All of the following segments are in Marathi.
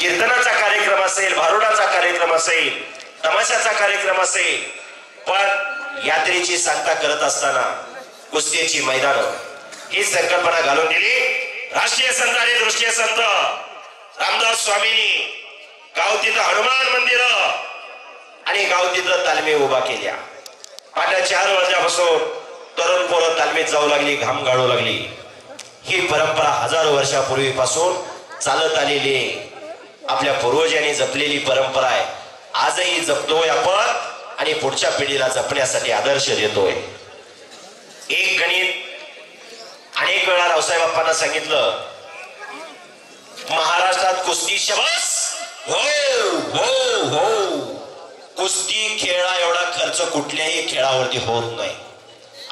कीर्तनाचा कार्यक्रम असेल, भारुडाचा कार्यक्रम असेल, तमाशाचा कार्यक्रम असेल, पण यात्रेची सांगता करत असताना कुस्तीची मैदान ही संकल्पना घालून दिली राष्ट्रीय संत आणि दृष्टीय संत रामदास स्वामींनी। गाव तिथं हनुमान मंदिर आणि गाव तिथं तालमी उभा केल्या। पाट्या 4 वाजल्यापासून तरुण पोरं तालमीत जाऊ लागली, घाम गाळू लागली। ही परंपरा हजारो वर्षापूर्वीपासून चालत आलेली आहे, आपल्या पूर्वजांनी जपलेली परंपरा आहे। आजही जपतोय आपण आणि पुढच्या पिढीला जपण्यासाठी आदर्श देतोय। एक गणित अनेक वेळा रावसाहेब बाप्पांना सांगितलं, महाराष्ट्रात कुस्ती शबास हो हो हो, कुस्ती खेळा एवढा खर्च कुठल्याही खेळावरती होत नाही।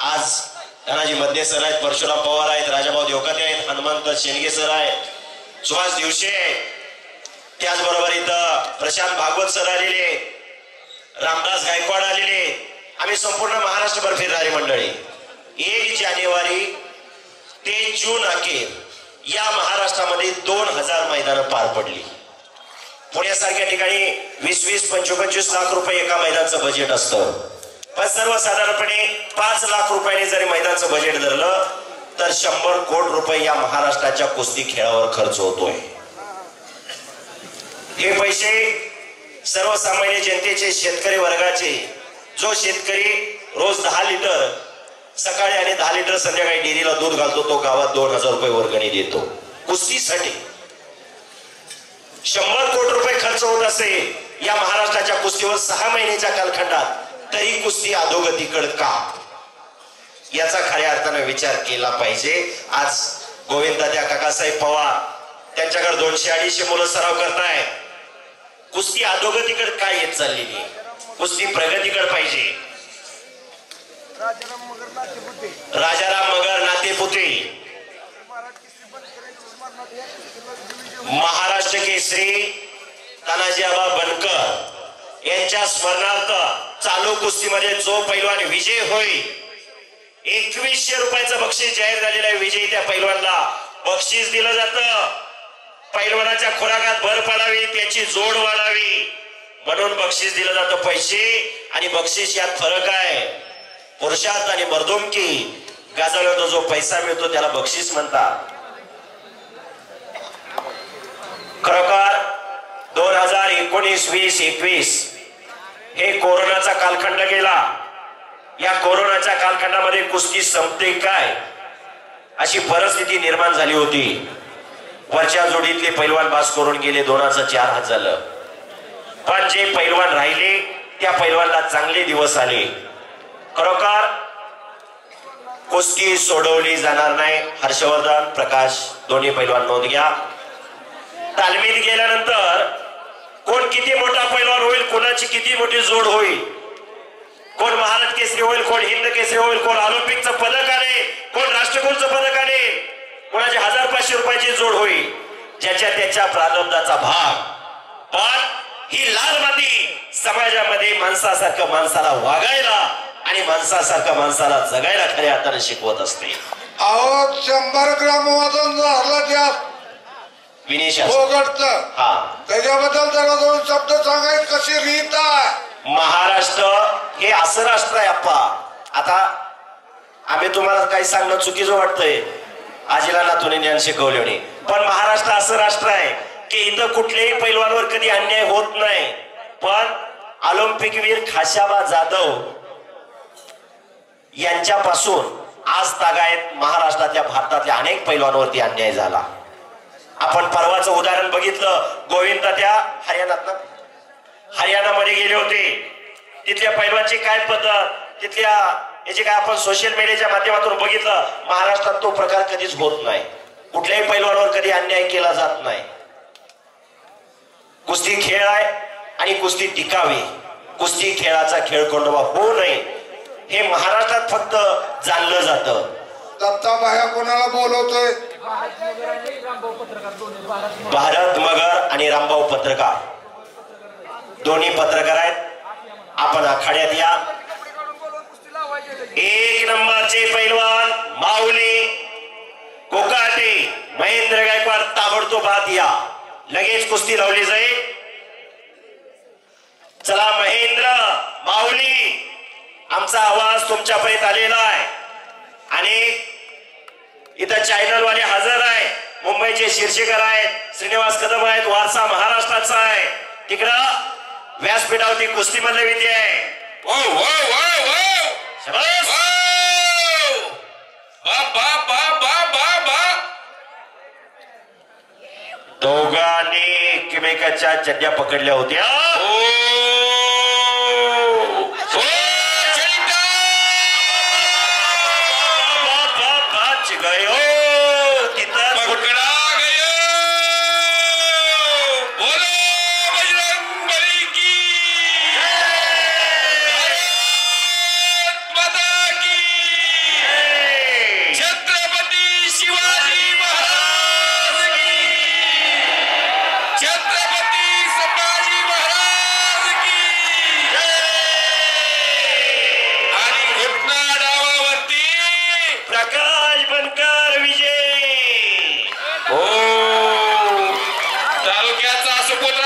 आज तानाजी मधने सर आहेत, परशुराम पवार आहेत, राजाभाऊ देवकाते आहेत, हनुमंत शेंडगे सर आहेत, सुहास दिवशे आहेत, त्याचबरोबर इथं प्रशांत भागवत सर आलेले, रामदास गायकवाड आलेले, आम्ही संपूर्ण महाराष्ट्रभर फिरणारी मंडळी। 1 जानेवारी ते जून अखेर या महाराष्ट्रामध्ये 2000 मैदानं पार पडली। पुण्यासारख्या ठिकाणी 20-20, 25-25 लाख रुपये एका मैदानाचं बजेट असतं, पण सर्वसाधारणपणे 5 लाख रुपयांनी जरी मैदानाचं बजेट धरलं तर 100 कोटी रुपये या महाराष्ट्राच्या कुस्ती खेळावर खर्च होतोय। हे पैसे सर्वसामान्य जनतेचे, शेतकरी वर्गाचे, जो शेतकरी रोज 10 लिटर सकाळी आणि 10 लिटर संध्याकाळी डेअरीला दूध घालतो, तो गावात 2000 रुपये वर्गणी देतो कुस्तीसाठी। 100 कोटी रुपये खर्च होत असेल या महाराष्ट्राच्या कुस्तीवर 6 महिन्याच्या कालखंडात, तरी कुस्ती अधोगतीकडे का, याचा खऱ्या अर्थाने विचार केला पाहिजे। आज गोविंदात्या काकासाहेब पवार त्यांच्याकडे 200-250 मुलं सराव करताय। कुस्ती अधोगतीकडे काय येत चाललेली आहे, कुस्ती प्रगतीकडे पाहिजे। राजाराम मगर नातेपुते महाराष्ट्र केसरी तानाजी आबा बनकर यांच्या स्मरणार्थ चालू कुस्तीमध्ये जो पैलवान विजय होईल, 2100 रुपयाचं बक्षीस जाहीर झालेलं आहे। विजयी त्या पैलवानला बक्षीस दिलं जातं। पैलवानाच्या खुराकात भर पडावी, त्याची जोड वाढावी म्हणून बक्षीस दिलं जातं। पैसे आणि बक्षीस यात फरक आहे। पुरुषार्थ आणि मर्दुमकी गाजवल्यावर जो पैसा मिळतो त्याला बक्षीस म्हणतात। खरोखर 2019, 20, 21 हे कोरोनाचा कालखंड गेला। या कोरोनाच्या कालखंडामध्ये कुस्ती संपते काय अशी परिस्थिती निर्माण झाली होती। वरच्या जोडीतले पैलवान बास करून गेले, 2004 हात झालं, पण जे पैलवान राहिले त्या पैलवानला चांगले दिवस आले। खरोखर कुस्ती सोडवली जाणार नाही। हर्षवर्धन, प्रकाश दोन्ही पैलवान नोंद घ्या। तालमीत गेल्यानंतर कोण किती मोठा पैलवान होईल, कोणाची किती मोठी जोड होईल, कोण महाराष्ट्र केसरी होईल, कोण हिंद केसरी होईल, कोण ऑलिम्पिकचं पदक आणेल, कोण राष्ट्रकुलचं पदक आणेल, कोणाची 1000-500 रुपयाची जोड होईल, ज्याच्या त्याच्या प्रारब्धाचा भाग। पण ही लाल माती समाजामध्ये माणसासारखं माणसाला वागायला आणि माणसासारखं माणसाला जगायला खऱ्या अर्थाने शिकवत असते। अहो 100 ग्राम वजन झालं त्यात विनेश त्याच्याबद्दल जरा 2 शब्द सांगाय, कशी रीत आहे। महाराष्ट्र हे असं राष्ट्र आहे अप्पा। आता आम्ही तुम्हाला काही सांगणं चुकीचं वाटतंय, आजीला नातूने ज्ञान शिकवले, पण महाराष्ट्र असं राष्ट्र आहे की इथं कुठल्याही पैलवानवर कधी अन्याय होत नाही। पण ऑलिम्पिक वीर खाशाबा जाधव यांच्यापासून आज तागायत महाराष्ट्रातल्या, भारतातल्या अनेक पैलवानवरती अन्याय झाला। आपण परवाचं उदाहरण बघितलं, गोविंदात्या हरियाणामध्ये गेले होते, तिथल्या पैलवानची काय पद्धत, तिथल्या याचे काय आपण सोशल मीडियाच्या माध्यमातून बघितलं। महाराष्ट्रात तो प्रकार कधीच होत नाही, कुठल्याही पैलवानवर कधी अन्याय केला जात नाही। कुस्ती खेळ आहे आणि कुस्ती टिकावी, कुस्ती खेळाचा खेळ कोंडोबा होऊ नये हे महाराष्ट्रात फक्त जाणलं जातं। दत्ताबाया कोणाला बोलवतोय? भारत मगर आणि रामभाऊ पत्रकार दोन्ही पत्रकार आहेत। आपण आखाड्यात या। 1 नंबरचे पैलवान माऊली कोकाटे महेंद्र गायकवाड ताबडतोब आत या। लगेच कुस्ती लावली जाईल. चला महेंद्र माऊली, आमचा आवाज तुमच्यापर्यंत आलेला आहे आणि इथं चॅनल वाले हजर आहे. मुंबईचे शीर्षेकर आहेत, श्रीनिवास कदम आहेत, वारसा महाराष्ट्राचा आहे. तिकडं व्यासपीठावरती कुस्ती मधले विधी आहे. दोघांनी एकमेकाच्या चड्ड्या पकडल्या होत्या. तालुक्याचा सुपुत्र